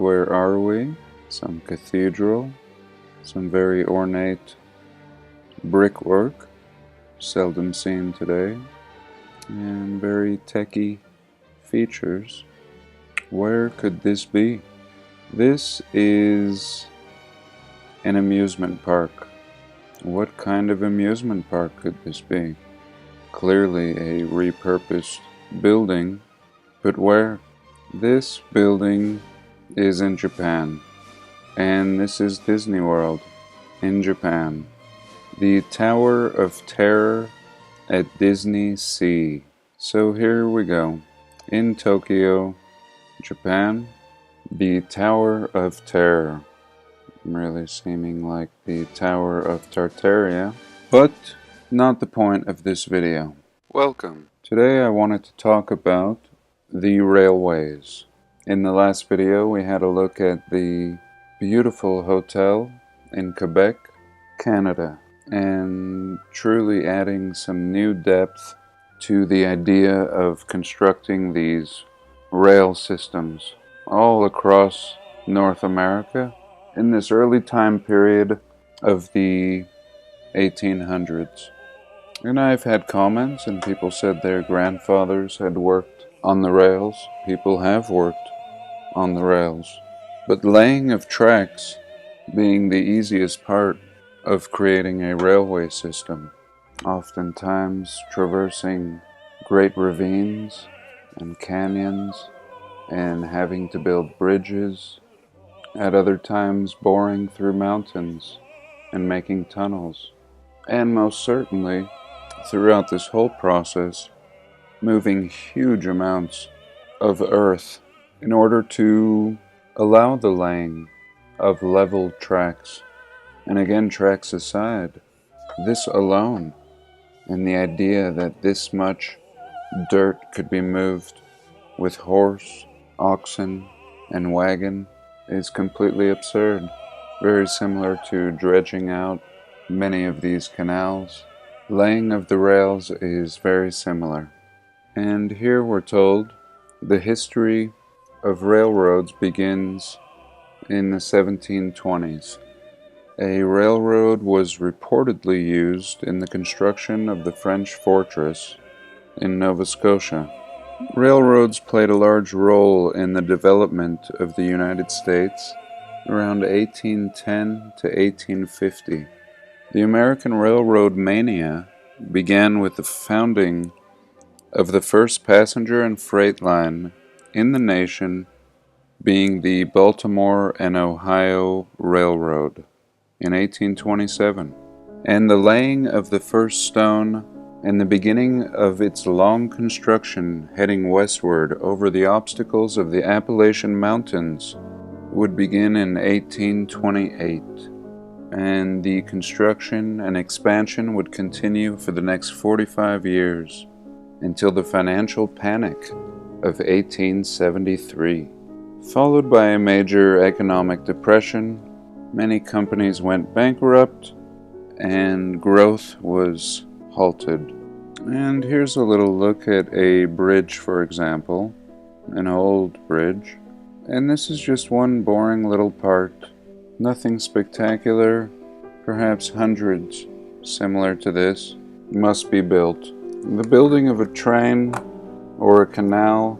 where are we? Some cathedral, some very ornate brickwork, seldom seen today, and very techy features. Where could this be? This is an amusement park. What kind of amusement park could this be? Clearly a repurposed building, but where? This building is in Japan, and this is Disney World in Japan. The Tower of Terror at Disney Sea. So here we go. In Tokyo, Japan, the Tower of Terror. Really seeming like the Tower of Tartaria, but not the point of this video. Welcome. Today I wanted to talk about the railways. In the last video we had a look at the beautiful hotel in Quebec, Canada, and truly adding some new depth to the idea of constructing these rail systems all across North America in this early time period of the 1800s. And I've had comments and people said their grandfathers had worked on the rails. People have worked on the rails. But laying of tracks being the easiest part of creating a railway system, oftentimes traversing great ravines and canyons and having to build bridges, at other times boring through mountains and making tunnels, and most certainly throughout this whole process moving huge amounts of earth in order to allow the laying of level tracks. And again, tracks aside, this alone and the idea that this much dirt could be moved with horse, oxen, and wagon is completely absurd. Very similar to dredging out many of these canals. Laying of the rails is very similar. And here we're told the history of railroads begins in the 1720s. A railroad was reportedly used in the construction of the French fortress in Nova Scotia. Railroads played a large role in the development of the United States around 1810 to 1850. The American railroad mania began with the founding of the first passenger and freight line in the nation, being the Baltimore and Ohio Railroad in 1827, and the laying of the first stone and the beginning of its long construction heading westward over the obstacles of the Appalachian Mountains would begin in 1828, and the construction and expansion would continue for the next 45 years until the financial panic of 1873. Followed by a major economic depression, many companies went bankrupt and growth was halted. And here's a little look at a bridge, for example, an old bridge. And this is just one boring little part. Nothing spectacular. Perhaps hundreds similar to this must be built. The building of a train or a canal,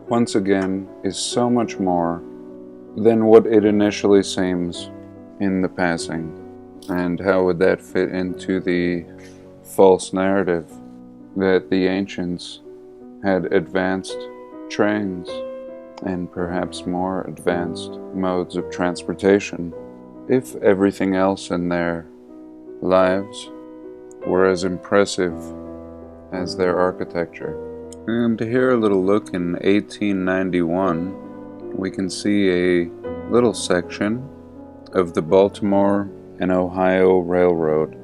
once again, is so much more than what it initially seems in the passing. And how would that fit into the false narrative that the ancients had advanced trains and perhaps more advanced modes of transportation, if everything else in their lives were as impressive as their architecture? And here a little look in 1891, we can see a little section of the Baltimore and Ohio Railroad,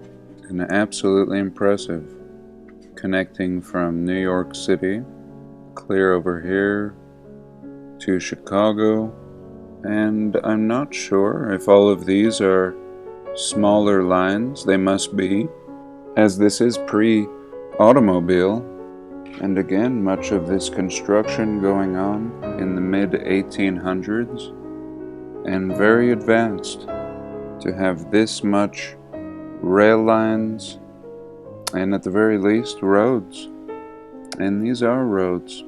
and absolutely impressive, connecting from New York City clear over here to Chicago. And I'm not sure if all of these are smaller lines. They must be, as this is pre-automobile, and again much of this construction going on in the mid-1800s and very advanced to have this much rail lines and at the very least roads. And these are roads.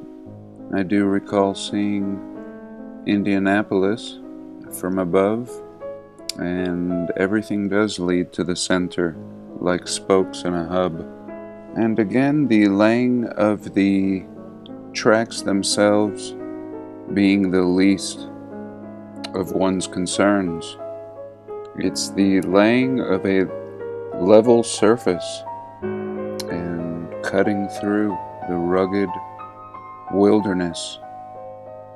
I do recall seeing Indianapolis from above, and everything does lead to the center like spokes in a hub. And again, the laying of the tracks themselves being the least of one's concerns. It's the laying of a level surface and cutting through the rugged wilderness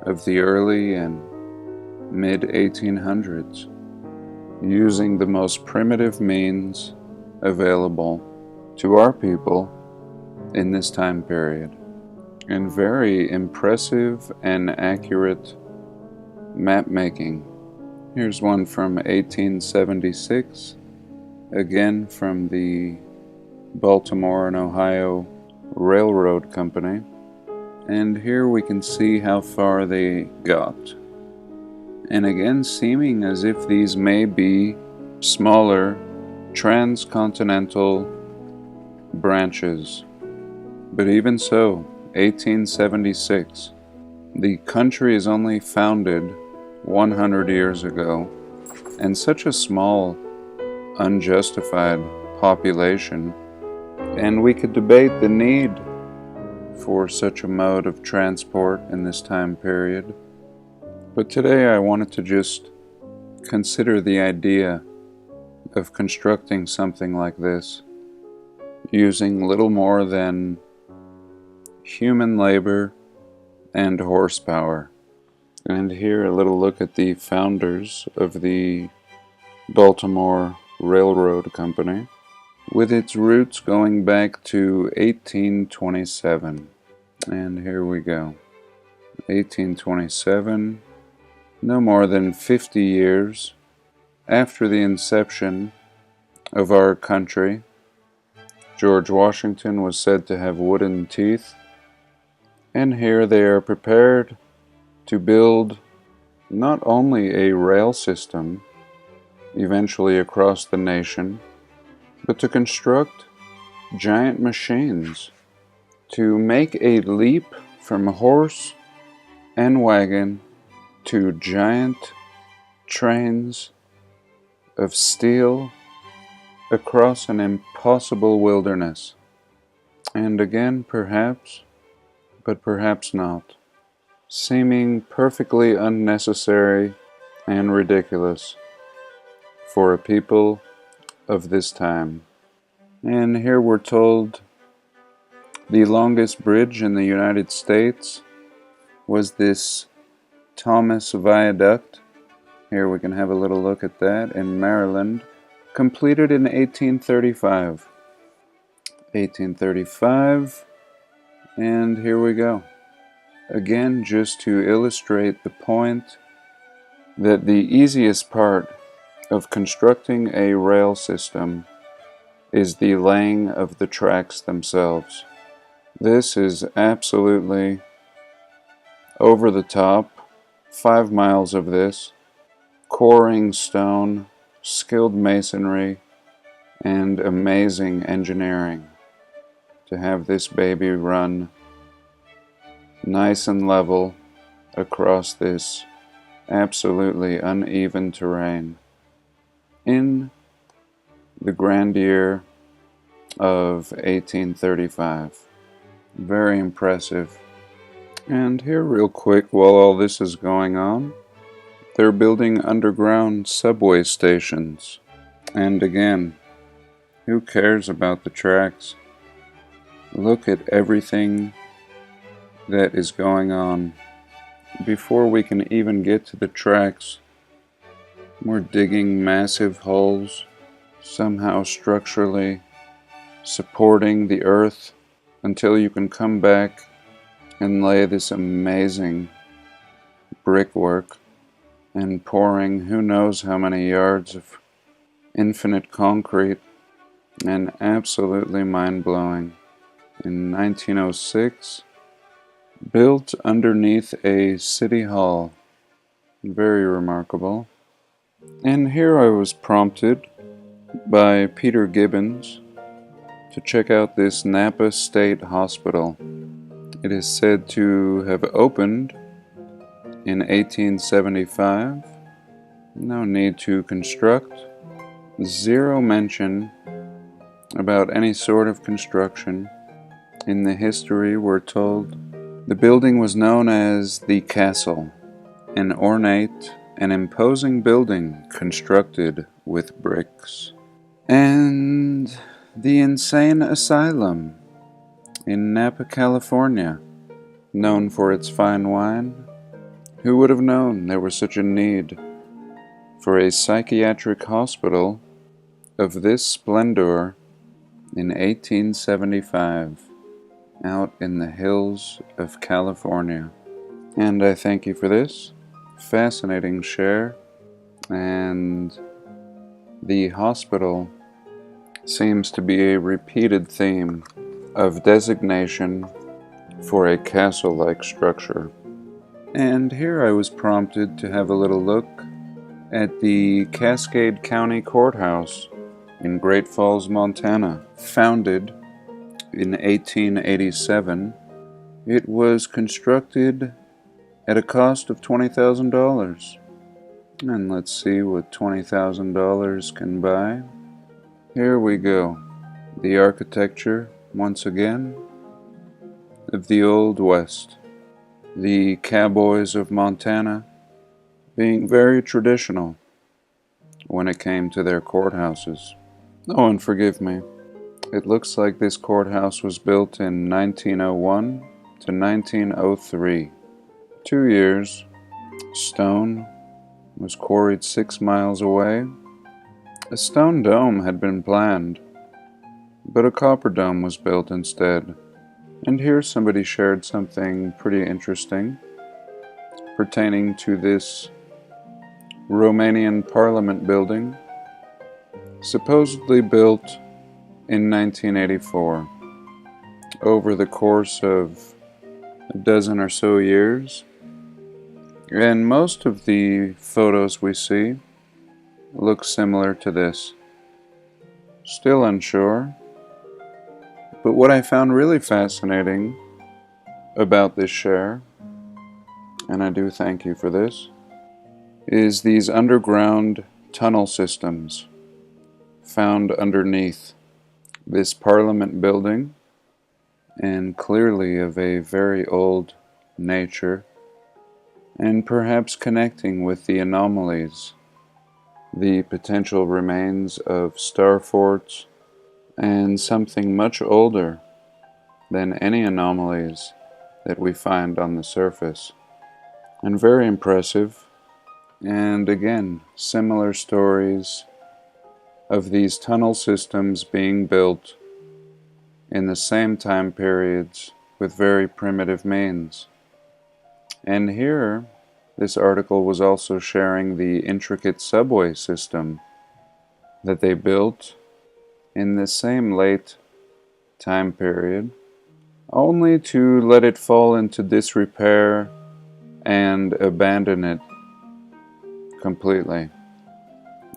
of the early and mid 1800s, using the most primitive means available to our people in this time period, and very impressive and accurate map making. Here's one from 1876, again from the Baltimore and Ohio Railroad Company, and here we can see how far they got. And again, seeming as if these may be smaller transcontinental branches. But even so, 1876, the country is only founded 100 years ago, and such a small, unjustified population, and we could debate the need for such a mode of transport in this time period. But today I wanted to just consider the idea of constructing something like this, using little more than human labor and horsepower. And here a little look at the founders of the Baltimore Railroad Company, with its roots going back to 1827. And here we go. 1827, no more than 50 years after the inception of our country. George Washington was said to have wooden teeth, and here they are prepared to build not only a rail system eventually across the nation, but to construct giant machines to make a leap from horse and wagon to giant trains of steel across an impossible wilderness. And again, perhaps, but perhaps not, seeming perfectly unnecessary and ridiculous for a people of this time. And here we're told the longest bridge in the United States was this Thomas Viaduct. Here we can have a little look at that in Maryland, completed in 1835. 1835, and here we go. Again, just to illustrate the point that the easiest part of constructing a rail system is the laying of the tracks themselves. This is absolutely over the top. 5 miles of this, coring stone, skilled masonry, and amazing engineering to have this baby run nice and level across this absolutely uneven terrain in the grandeur of 1835. Very impressive. And here real quick, while all this is going on, they're building underground subway stations. And again, who cares about the tracks? Look at everything that is going on. Before we can even get to the tracks, we're digging massive holes, somehow structurally supporting the earth until you can come back and lay this amazing brickwork and pouring who knows how many yards of infinite concrete, and absolutely mind-blowing. In 1906, built underneath a city hall, Very remarkable. And here I was prompted by Peter Gibbons to check out this Napa State Hospital. It is said to have opened in 1875. No need to construct. Zero mention about any sort of construction. In the history, we're told the building was known as the Castle, an ornate and imposing building constructed with bricks. And the Insane Asylum in Napa, California, known for its fine wine. Who would have known there was such a need for a psychiatric hospital of this splendor in 1875 out in the hills of California? And I thank you for this fascinating share. And the hospital seems to be a repeated theme of designation for a castle-like structure. And here I was prompted to have a little look at the Cascade County Courthouse in Great Falls, Montana. Founded in 1887, it was constructed at a cost of $20,000. And let's see what $20,000 can buy. Here we go. The architecture, once again, of the Old West. The cowboys of Montana being very traditional when it came to their courthouses. Oh, and forgive me, it looks like this courthouse was built in 1901 to 1903. 2 years. Stone was quarried 6 miles away. A stone dome had been planned, but a copper dome was built instead. And here somebody shared something pretty interesting pertaining to this Romanian parliament building, supposedly built in 1984. Over the course of a dozen or so years, and most of the photos we see look similar to this. Still unsure. But what I found really fascinating about this share, and I do thank you for this, is these underground tunnel systems found underneath this parliament building, and clearly of a very old nature, and perhaps connecting with the anomalies, the potential remains of star forts, and something much older than any anomalies that we find on the surface. And very impressive. And again, similar stories of these tunnel systems being built in the same time periods with very primitive means. And here, this article was also sharing the intricate subway system that they built in the same late time period, only to let it fall into disrepair and abandon it completely.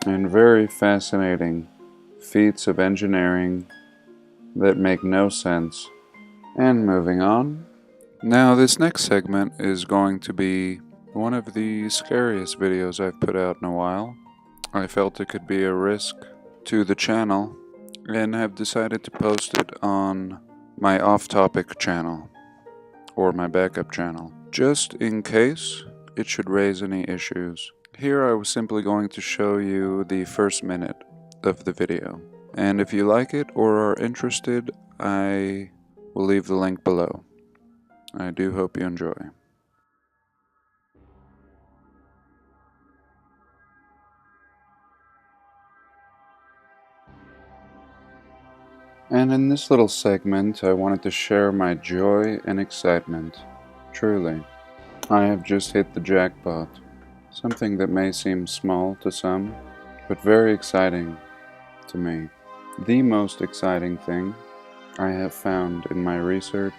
And very fascinating feats of engineering that make no sense. And moving on. Now this next segment is going to be one of the scariest videos I've put out in a while. I felt it could be a risk to the channel, and have decided to post it on my off-topic channel, or my backup channel, just in case it should raise any issues. Here I was simply going to show you the first minute of the video, and if you like it or are interested, I will leave the link below. I do hope you enjoy. And in this little segment, I wanted to share my joy and excitement. Truly, I have just hit the jackpot. Something that may seem small to some, but very exciting to me. The most exciting thing I have found in my research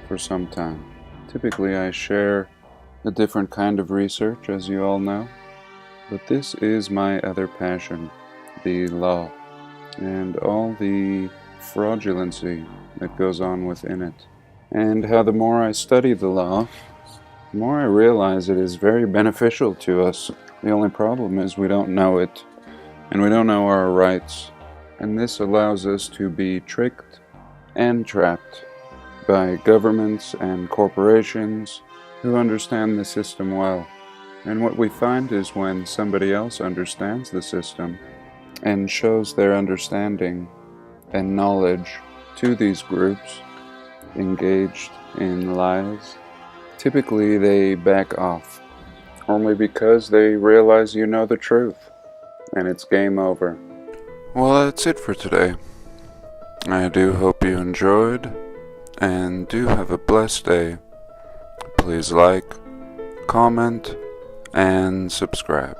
for some time. Typically, I share a different kind of research, as you all know. But this is my other passion, the law, and all the fraudulency that goes on within it. And how the more I study the law, the more I realize it is very beneficial to us. The only problem is we don't know it, and we don't know our rights. And this allows us to be tricked and trapped by governments and corporations who understand the system well. And what we find is when somebody else understands the system and shows their understanding and knowledge to these groups engaged in lies, typically they back off, only because they realize you know the truth, and it's game over. Well, that's it for today. I do hope you enjoyed, and do have a blessed day. Please like, comment, and subscribe.